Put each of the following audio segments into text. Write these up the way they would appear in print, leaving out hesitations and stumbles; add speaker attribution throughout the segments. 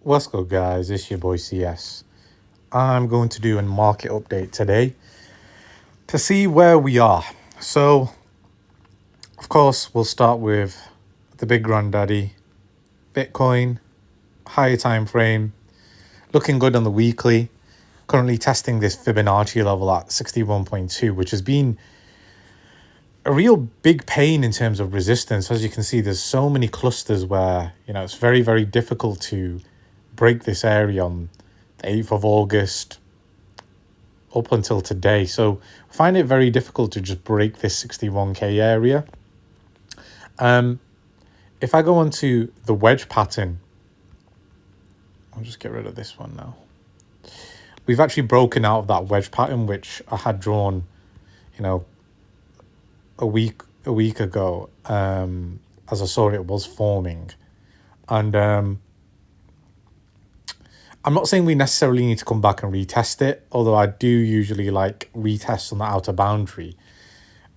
Speaker 1: What's good, guys? It's your boy CS. I'm going to do a market update today to see where we are. So, of course, we'll start with the big granddaddy, Bitcoin, higher time frame, looking good on the weekly. Currently testing this Fibonacci level at 61.2, which has been a real big pain in terms of resistance. As you can see, there's so many clusters where, it's very, very difficult to break this area on the 8th of August up until today. So I find it very difficult to just break this 61k area. If I go onto the wedge pattern, I'll just get rid of this one now. We've actually broken out of that wedge pattern, which I had drawn, a week ago, as I saw it was forming. And I'm not saying we necessarily need to come back and retest it, although I do usually like retests on the outer boundary.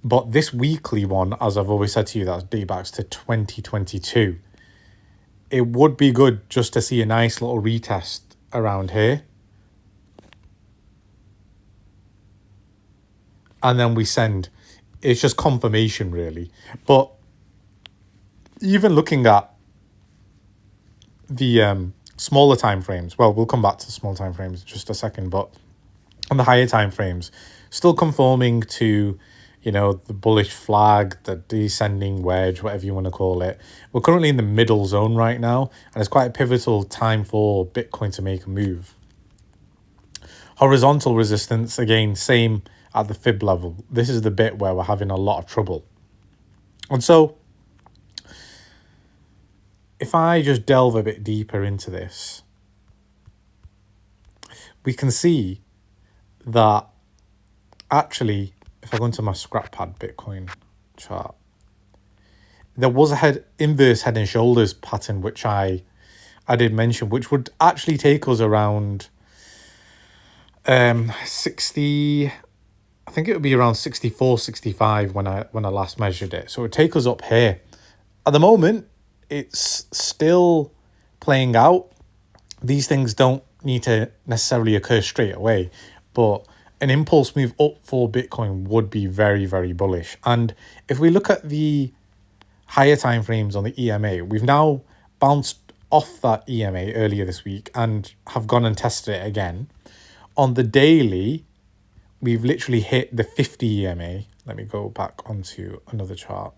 Speaker 1: But this weekly one, as I've always said to you, that dates back to 2022. It would be good just to see a nice little retest around here. And then we send. It's just confirmation, really. But even looking at the smaller time frames, well, we'll come back to small time frames in just a second, but on the higher time frames, still conforming to, the bullish flag, the descending wedge, whatever you want to call it. We're currently in the middle zone right now, and it's quite a pivotal time for Bitcoin to make a move. Horizontal resistance, again, same at the fib level. This is the bit where we're having a lot of trouble. And so, if I just delve a bit deeper into this, we can see that actually, if I go into my scrap pad Bitcoin chart, there was a inverse head and shoulders pattern, which I did mention, which would actually take us around 60, I think it would be around 64, 65 when I last measured it. So it would take us up here. At the moment, it's still playing out. These things don't need to necessarily occur straight away, but an impulse move up for Bitcoin would be very, very bullish. And if we look at the higher time frames on the EMA, we've now bounced off that EMA earlier this week and have gone and tested it again. On the daily, we've literally hit the 50 EMA. Let me go back onto another chart.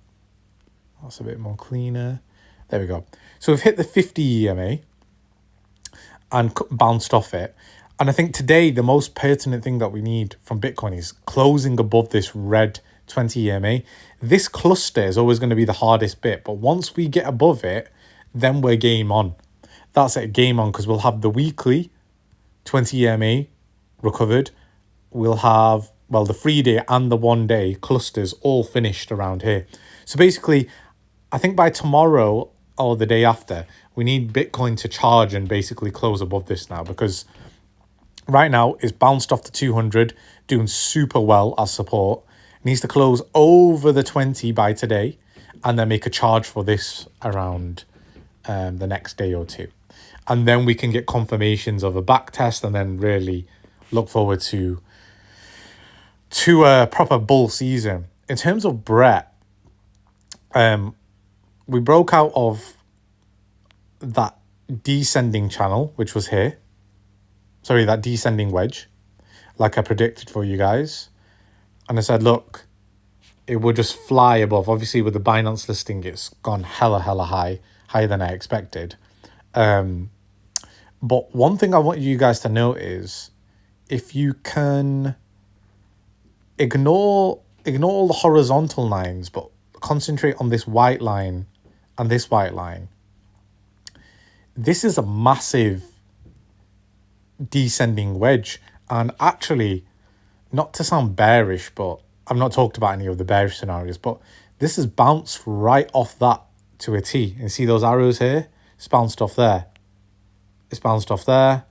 Speaker 1: That's a bit more cleaner. There we go. So we've hit the 50 EMA and bounced off it. And I think today the most pertinent thing that we need from Bitcoin is closing above this red 20 EMA. This cluster is always going to be the hardest bit. But once we get above it, then we're game on. That's it, game on, because we'll have the weekly 20 EMA recovered. We'll have, the 3-day and the 1-day clusters all finished around here. So basically, I think by tomorrow or the day after, we need Bitcoin to charge and basically close above this now, because right now it's bounced off the 200, doing super well as support. It needs to close over the 20 by today and then make a charge for this around the next day or two. And then we can get confirmations of a back test and then really look forward to a proper bull season. In terms of Brett, we broke out of that descending channel, which was here. Sorry, that descending wedge, like I predicted for you guys. And I said, look, it would just fly above. Obviously, with the Binance listing, it's gone hella high, higher than I expected. But one thing I want you guys to note is, if you can ignore all the horizontal lines, but concentrate on this white line and this white line, this is a massive descending wedge. And actually, not to sound bearish, but I've not talked about any of the bearish scenarios, but this has bounced right off that to a T. And see those arrows here? It's bounced off there. It's bounced off there.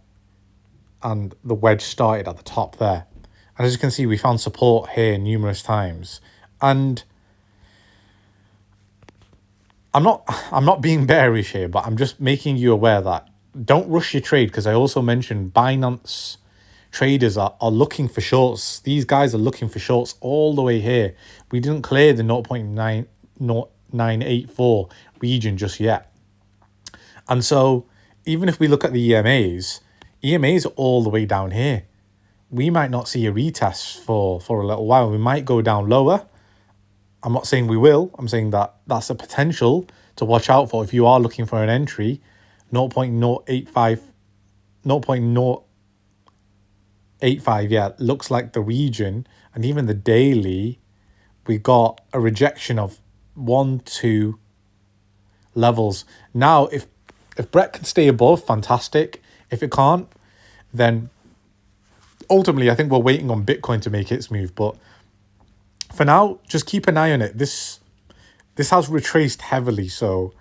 Speaker 1: And the wedge started at the top there. And as you can see, we found support here numerous times. And I'm not being bearish here, but I'm just making you aware that don't rush your trade, because I also mentioned Binance traders are looking for shorts. These guys are looking for shorts all the way here. We didn't clear the 0.984 region just yet. And so even if we look at the EMAs are all the way down here. We might not see a retest for a little while. We might go down lower. I'm not saying we will. I'm saying that that's a potential to watch out for if you are looking for an entry. 0.085, 0.085, yeah, looks like the region. And even the daily, we got a rejection of 1-2 levels. Now, if Brett can stay above, fantastic. If it can't, then ultimately I think we're waiting on Bitcoin to make its move. But for now, just keep an eye on it. This has retraced heavily, so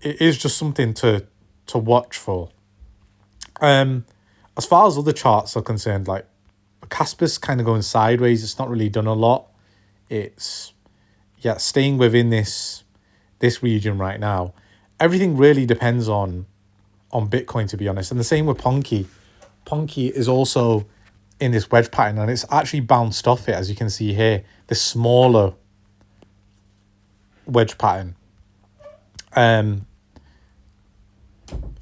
Speaker 1: it is just something to watch for. As far as other charts are concerned, like Casper's kind of going sideways. It's not really done a lot. It's staying within this region right now. Everything really depends on Bitcoin, to be honest. And the same with Ponky. Ponky is also in this wedge pattern, and it's actually bounced off it, as you can see here, this smaller wedge pattern. If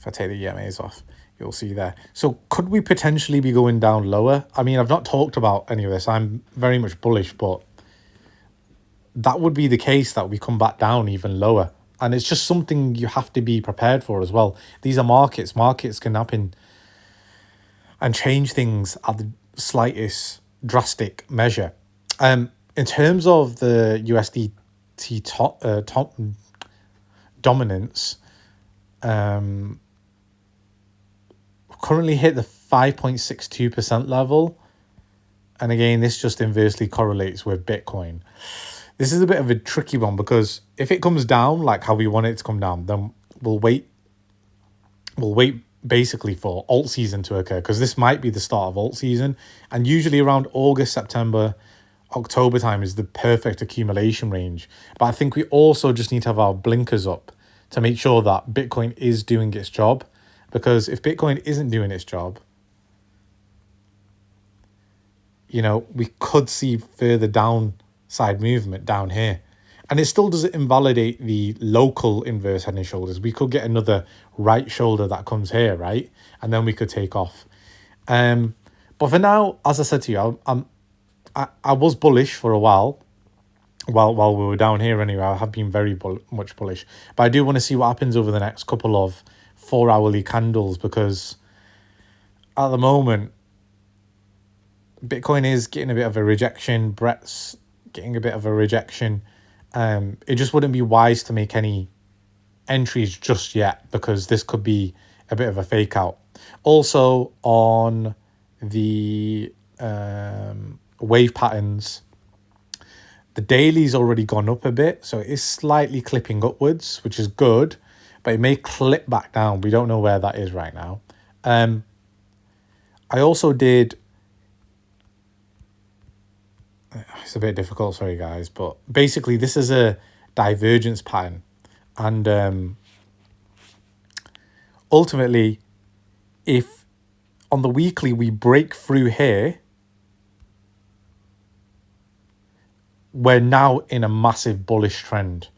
Speaker 1: I take the EMAs off, you'll see there. So could we potentially be going down lower? I mean, I've not talked about any of this. I'm very much bullish, but that would be the case, that we come back down even lower. And it's just something you have to be prepared for as well. These are markets. Markets can happen and change things at the slightest drastic measure. In terms of the USDT top dominance, currently hit the 5.62% level. And again, this just inversely correlates with Bitcoin. This is a bit of a tricky one, because if it comes down like how we want it to come down, then we'll wait basically for alt season to occur, because this might be the start of alt season. And usually around August, September, October time is the perfect accumulation range. But I think we also just need to have our blinkers up to make sure that Bitcoin is doing its job. Because if Bitcoin isn't doing its job, we could see further downside movement down here. And it still doesn't invalidate the local inverse head and shoulders. We could get another right shoulder that comes here, right? And then we could take off. But for now, as I said to you, I was bullish for a while we were down here anyway. I have been very much bullish. But I do want to see what happens over the next couple of 4-hourly candles, because at the moment, Bitcoin is getting a bit of a rejection. Brett's getting a bit of a rejection. It just wouldn't be wise to make any entries just yet, because this could be a bit of a fake out. Also on the wave patterns, the daily's already gone up a bit, so it is slightly clipping upwards, which is good, but it may clip back down. We don't know where that is right now. I also did, it's a bit difficult, sorry guys, but basically this is a divergence pattern. And ultimately, if on the weekly we break through here, we're now in a massive bullish trend.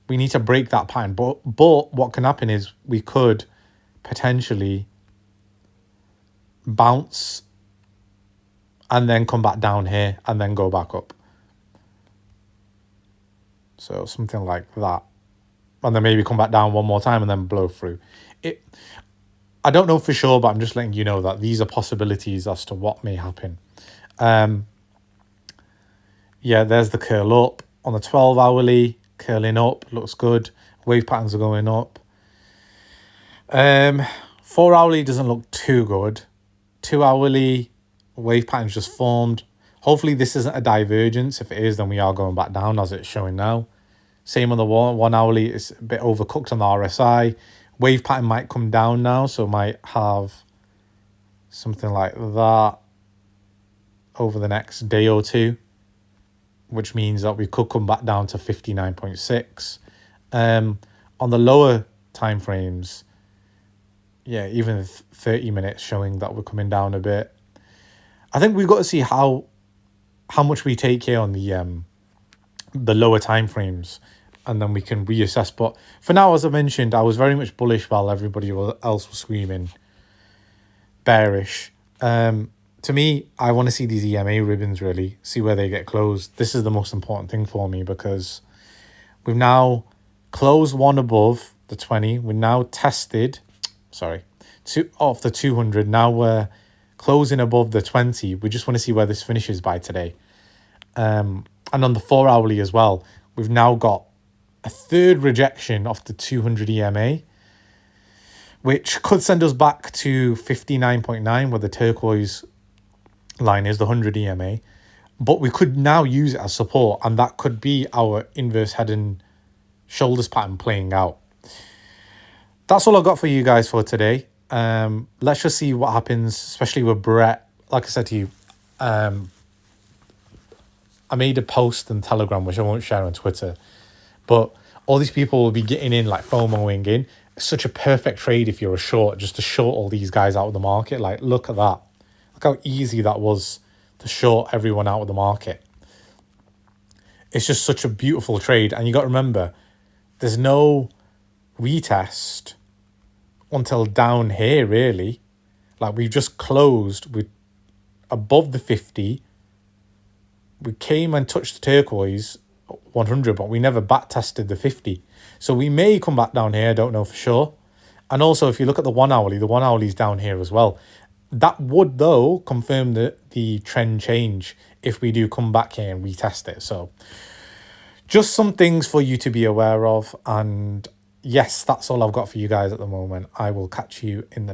Speaker 1: We need to break that pattern. But what can happen is we could potentially bounce and then come back down here and then go back up. So something like that. And then maybe come back down one more time and then blow through. I don't know for sure, but I'm just letting you know that these are possibilities as to what may happen. Yeah, there's the curl up. On the 12-hourly, curling up, looks good. Wave patterns are going up. 4-hourly doesn't look too good. 2-hourly, wave patterns just formed. Hopefully this isn't a divergence. If it is, then we are going back down as it's showing now. Same on the 1-hourly, it's a bit overcooked on the RSI. Wave pattern might come down now, so might have something like that over the next day or two, which means that we could come back down to 59.6. On the lower time frames, yeah, even 30 minutes showing that we're coming down a bit. I think we've got to see how much we take here on the lower time frames, and then we can reassess. But for now, as I mentioned, I was very much bullish while everybody else was screaming bearish. To me, I want to see these EMA ribbons really, see where they get closed. This is the most important thing for me because we've now closed one above the 20. We're now tested, two off the 200. Now we're closing above the 20. We just want to see where this finishes by today. And on the 4 hourly as well, we've now got a third rejection off the 200 EMA, which could send us back to 59.9 where the turquoise line is, the 100 EMA. But we could now use it as support, and that could be our inverse head and shoulders pattern playing out. That's all I got for you guys for today. Let's just see what happens, especially with Brett. Like I said to you, I made a post on Telegram, which I won't share on Twitter, but all these people will be getting in, like FOMOing in. It's such a perfect trade if you're a short, just to short all these guys out of the market. Like, look at that. Look how easy that was to short everyone out of the market. It's just such a beautiful trade. And you got to remember, there's no retest until down here, really. Like, we've just closed with above the 50. We came and touched the turquoise 100, but we never back tested the 50. So we may come back down here, I don't know for sure. And also, if you look at the 1 hourly, the 1 hourly is down here as well. That would, though, confirm the trend change if we do come back here and retest it. So just some things for you to be aware of. And yes, that's all I've got for you guys at the moment. I will catch you in the